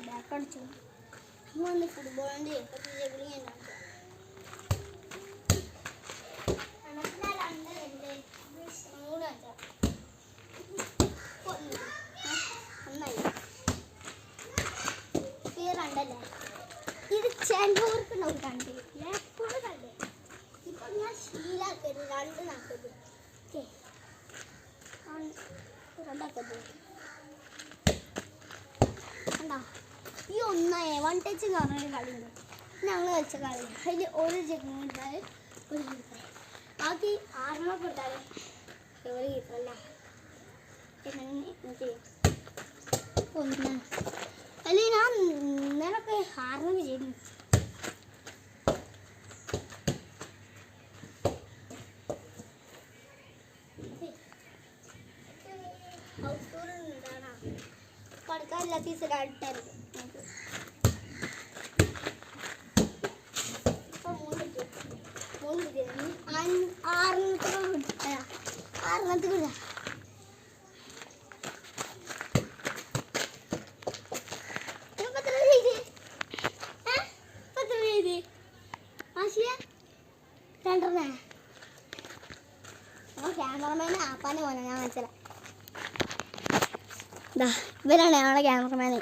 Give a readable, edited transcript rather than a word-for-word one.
back അടിച്ചു നമ്മൾ ഫുട്ബോളിൻ്റെ കണ്ടല്ലേ ഇത് ചെണ്ടൂർക്കുണ്ടാവും കണ്ട് എപ്പോഴും കണ്ടേ ഇപ്പം ഞാൻ ശീലാക്കരുത് രണ്ട് നാക്കരുത് ഓക്കെ രണ്ടാക്കരുത് കണ്ടാ ഈ ഒന്നായേ വൺ ടച്ച് എന്ന് പറഞ്ഞൊരു കളിയുണ്ട് ഞങ്ങൾ കളിച്ച കളി അതിൽ ഒരു ചെക്കിങ് കൊടുത്താൽ ഒരു കീപ്പർ ബാക്കി ആറെണ്ണം കൊടുത്താൽ ഒരു കീപ്പറല്ലേ ഒന്ന് അല്ലെ ഞാൻ ഇന്നലൊക്കെ ആറെണ്ണം ചെയ്തു കളിക്കാനില്ല ടീച്ചർ അടുത്തായിരുന്നു ആറെണ്ണത്തിൽ വിടാ രണ്ടെണ്ണേ ക്യാമറമാനെ ആപ്പാനെ പോലെ ഞാൻ മനസ്സിലായി ഇവരാണ് ഞങ്ങളുടെ ക്യാമറമാനെ